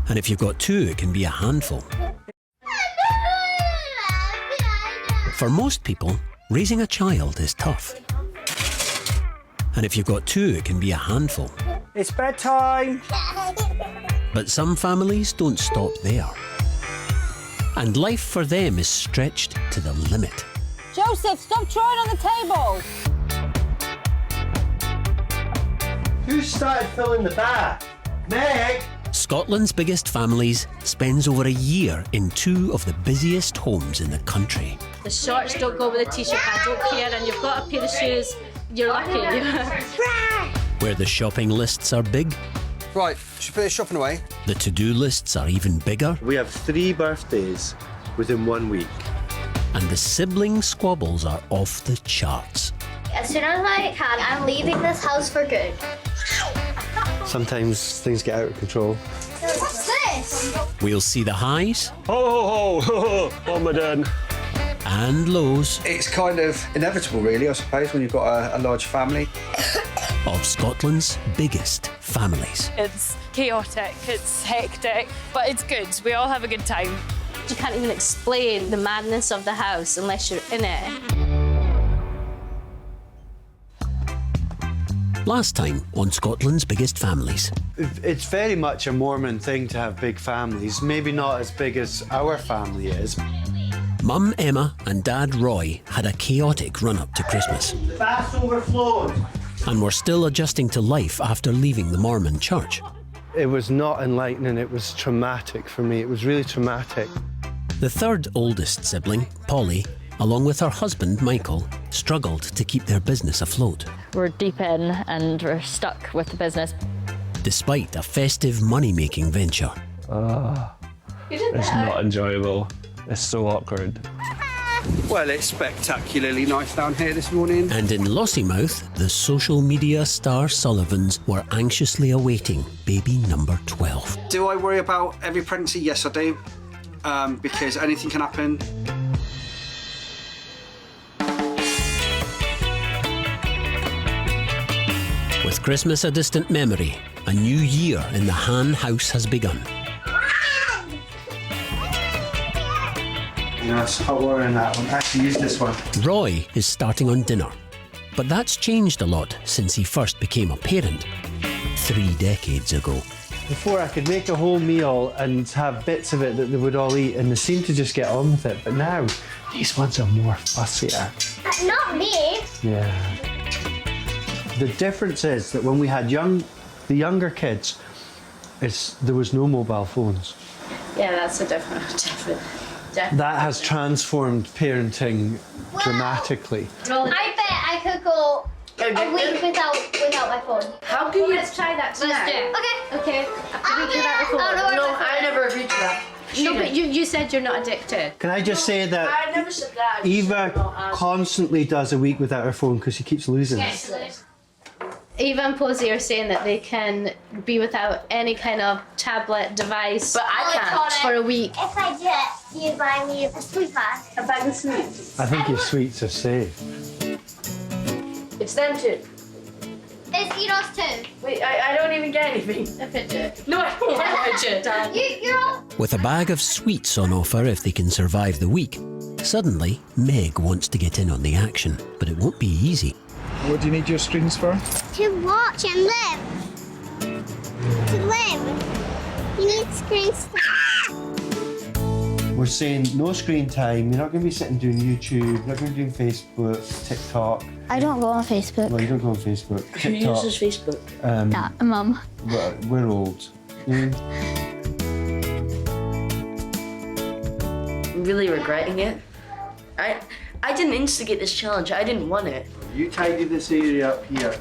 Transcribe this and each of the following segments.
And if you've got two, it can be a handful. For most people, raising a child is tough. And if you've got two, it can be a handful. It's bedtime. But some families don't stop there. And life for them is stretched to the limit. Joseph, stop drawing on the table. Who started filling the bath? Meg! Scotland's Biggest Families spends over a year in two of the busiest homes in the country. The shorts don't go with the t-shirt, I don't care, and you've got a pair of shoes, you're lucky. Where the shopping lists are big, Right, should we put the shopping away? the to-do lists are even bigger, We have 3 birthdays within 1 week. and the sibling squabbles are off the charts. As soon as I can, I'm leaving this house for good. Sometimes things get out of control. What's this? We'll see the highs Ho, ho, ho! What am I doing? and lows It's kind of inevitable, really, I suppose, when you've got a large family. of Scotland's biggest families. It's chaotic, it's hectic, but it's good. We all have a good time. You can't even explain the madness of the house unless you're in it. Last time on Scotland's Biggest Families. It's very much a Mormon thing to have big families. Maybe not as big as our family is. Mum Emma and Dad Roy had a chaotic run-up to Christmas. The bath's overflowed. And were still adjusting to life after leaving the Mormon church. It was not enlightening, it was traumatic for me. It was really traumatic. The third oldest sibling, Polly, along with her husband, Michael, struggled to keep their business afloat. We're deep in and we're stuck with the business. Despite a festive money-making venture. It's not enjoyable. It's so awkward. Well, it's spectacularly nice down here this morning. And in Lossiemouth, the social media star Sullivans were anxiously awaiting baby number 12. Do I worry about every pregnancy? Yes, I do. Because anything can happen. With Christmas a distant memory, a new year in the Han house has begun. You know, it's hot water in that one. I actually use this one. Roy is starting on dinner, but that's changed a lot since he first became a parent 3 decades ago. Before I could make a whole meal and have bits of it that they would all eat, and they seem to just get on with it. But now, these ones are more fussier. Not me. Yeah. The difference is that when we had the younger kids, there was no mobile phones. Yeah, that's a different. That has transformed parenting dramatically. I bet I could go a week without my phone. How can you? Let's try that tonight. Okay. Okay. I'll do it. No, I never agreed to that. No, but you said you're not addicted. Can I just say that I never said that. Eva constantly does a week without her phone because she keeps losing it. Eva and Posey are saying that they can be without any kind of tablet device, but I can't for a week. If I did, you'd buy me a sweet bar. A bag of sweets. I think your sweets are safe. It's them too. It's Eros too. Wait, I don't even get anything. A fidget. No, I don't want a fidget. You're all... With a bag of sweets on offer if they can survive the week, suddenly Meg wants to get in on the action, but it won't be easy. What do you need your screens for? To watch and live. To live. You need screens. We're saying no screen time. You're not going to be sitting doing YouTube. You're not going to be doing Facebook, TikTok. I don't go on Facebook. Well, you don't go on Facebook. Who TikTok. uses Facebook? Yeah, Mum. We're old. I'm really regretting it. I didn't instigate this challenge. I didn't want it. You tidy this area up here.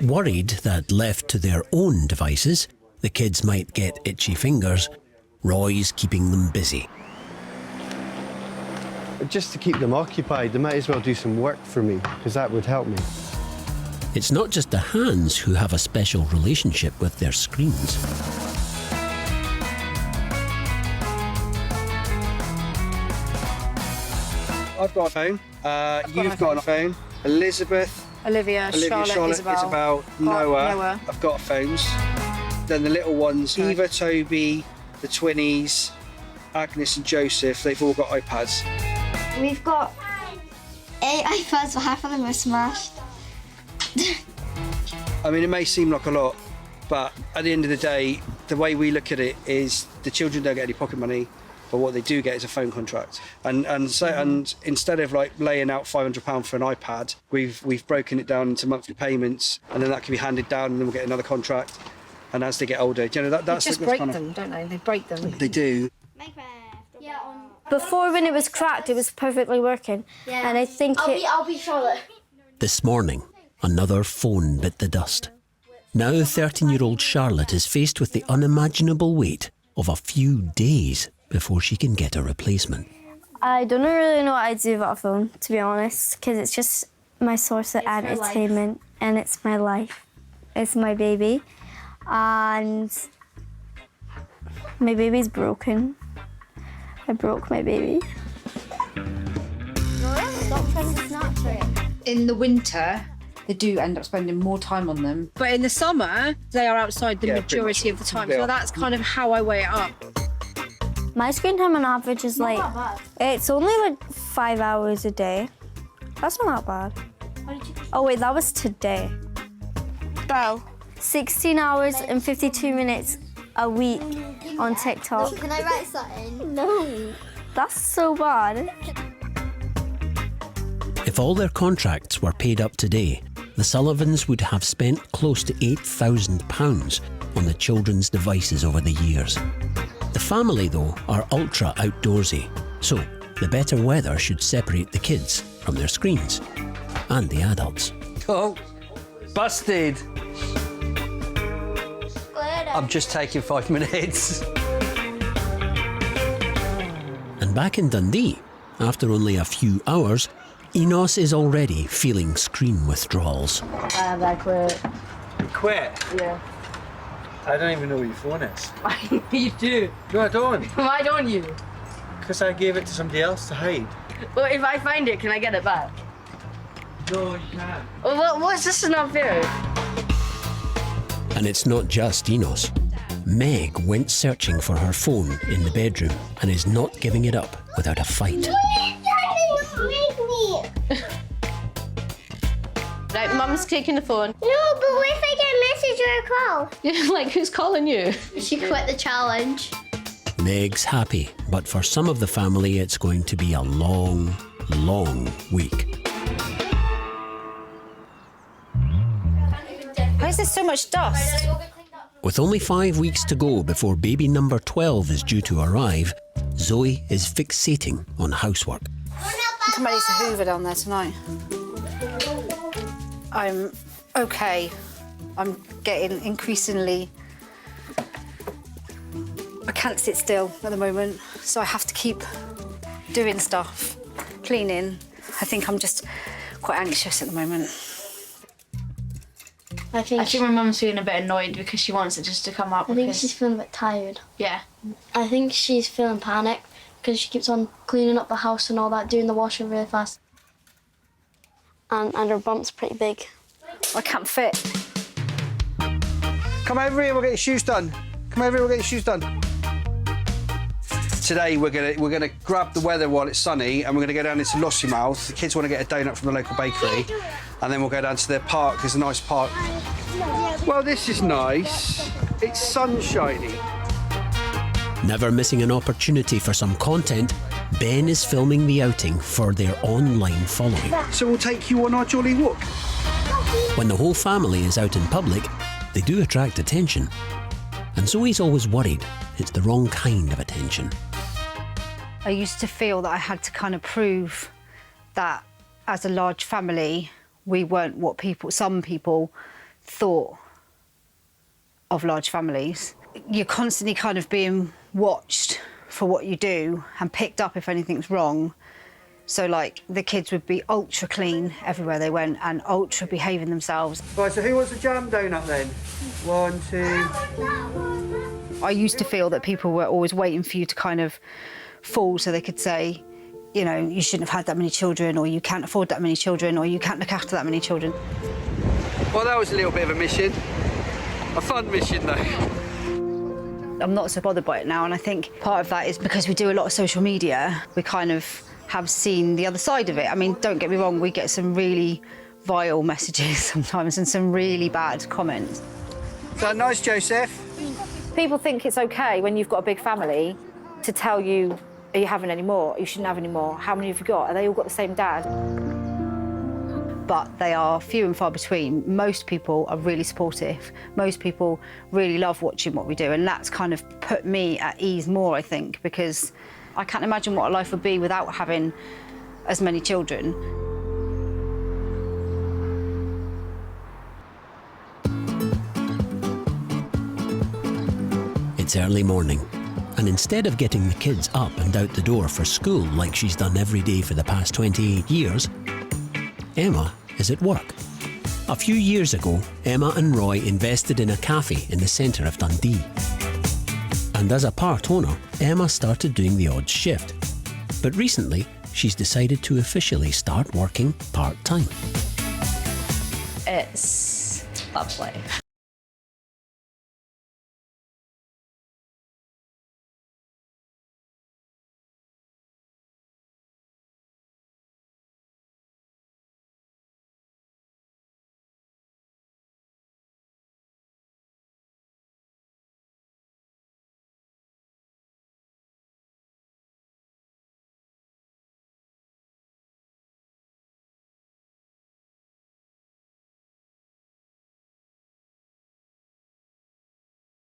Worried that left to their own devices, the kids might get itchy fingers, Roy's keeping them busy. Just to keep them occupied, they might as well do some work for me, because that would help me. It's not just the hands who have a special relationship with their screens. I've got a phone. You've got a phone. Elizabeth. Olivia, Charlotte, Isabel, Noah. I've got phones. Then the little ones, Eva, Toby, the twinnies, Agnes and Joseph, they've all got iPads. We've got 8 iPads, but half of them are smashed. I mean, it may seem like a lot, but at the end of the day, the way we look at it is the children don't get any pocket money, but what they do get is a phone contract. And instead of like laying out £500 for an iPad, we've broken it down into monthly payments, and then that can be handed down, and then we'll get another contract. And as they get older, you know, that's just break them, don't they? They break them. They do. Before, when it was cracked, it was perfectly working. Yeah. And I think I'll be Charlotte. This morning, another phone bit the dust. Now 13-year-old Charlotte is faced with the unimaginable weight of a few days before she can get a replacement. I don't really know what I'd do without a phone, to be honest, because it's just my source of entertainment and it's my life. It's my baby. And my baby's broken. I broke my baby. Stop trying to snatch it. In the winter, they do end up spending more time on them. But in the summer, they are outside the majority of the time. So that's kind of how I weigh it up. My screen time on average is like, it's only like 5 hours a day. That's not that bad. Oh wait, that was today. Bro, 16 hours and 52 minutes a week on TikTok. Can I write something? No. That's so bad. If all their contracts were paid up today, the Sullivans would have spent close to £8,000 on the children's devices over the years. The family, though, are ultra outdoorsy, so the better weather should separate the kids from their screens and the adults. Oh, busted. I'm just taking 5 minutes. And back in Dundee, after only a few hours, Enos is already feeling screen withdrawals. I quit. You quit? Yeah. I don't even know where your phone is. You do. No, I don't. Why don't you? Because I gave it to somebody else to hide. Well, if I find it, can I get it back? No, you can't. Well, what's this not fair? And it's not just Enos. Meg went searching for her phone in the bedroom and is not giving it up without a fight. Right, Mum's taking the phone. No, but what if I get a message or a call? Yeah, like, who's calling you? She quit the challenge. Meg's happy, but for some of the family, it's going to be a long, long week. Why is there so much dust? With only 5 weeks to go before baby number 12 is due to arrive, Zoe is fixating on housework. Somebody needs to hoover down there tonight. I'm okay. I'm getting increasingly... I can't sit still at the moment, so I have to keep doing stuff, cleaning. I think I'm just quite anxious at the moment. I think my mum's feeling a bit annoyed because she wants it just to come up. I think she's feeling a bit tired. Yeah. I think she's feeling panic because she keeps on cleaning up the house and all that, doing the washing really fast. And her bump's pretty big. I can't fit. Come over here, we'll get your shoes done. Come over here, we'll get your shoes done. Today we're gonna grab the weather while it's sunny and we're gonna go down into Lossiemouth. The kids want to get a donut from the local bakery, and then we'll go down to their park. There's a nice park. Well, this is nice. It's sunshiny. Never missing an opportunity for some content, Ben is filming the outing for their online following. So we'll take you on our jolly walk. When the whole family is out in public, they do attract attention. And Zoe's always worried it's the wrong kind of attention. I used to feel that I had to kind of prove that as a large family, we weren't what some people thought of large families. You're constantly kind of being watched for what you do and picked up if anything's wrong. So, like, the kids would be ultra clean everywhere they went and ultra behaving themselves. Right, so who wants a jam donut then? 1, 2... I used to feel that people were always waiting for you to kind of fall so they could say, you know, you shouldn't have had that many children, or you can't afford that many children, or you can't look after that many children. Well, that was a little bit of a mission. A fun mission, though. I'm not so bothered by it now, and I think part of that is because we do a lot of social media, we kind of have seen the other side of it. I mean, don't get me wrong, we get some really vile messages sometimes and some really bad comments. Is that nice, Joseph? People think it's okay when you've got a big family to tell you, are you having any more? You shouldn't have any more. How many have you got? Are they all got the same dad? But they are few and far between. Most people are really supportive. Most people really love watching what we do, and that's kind of put me at ease more, I think, because I can't imagine what a life would be without having as many children. It's early morning, and instead of getting the kids up and out the door for school like she's done every day for the past 28 years, Emma is at work. A few years ago, Emma and Roy invested in a cafe in the centre of Dundee. And as a part owner, Emma started doing the odd shift. But recently, she's decided to officially start working part-time. It's lovely.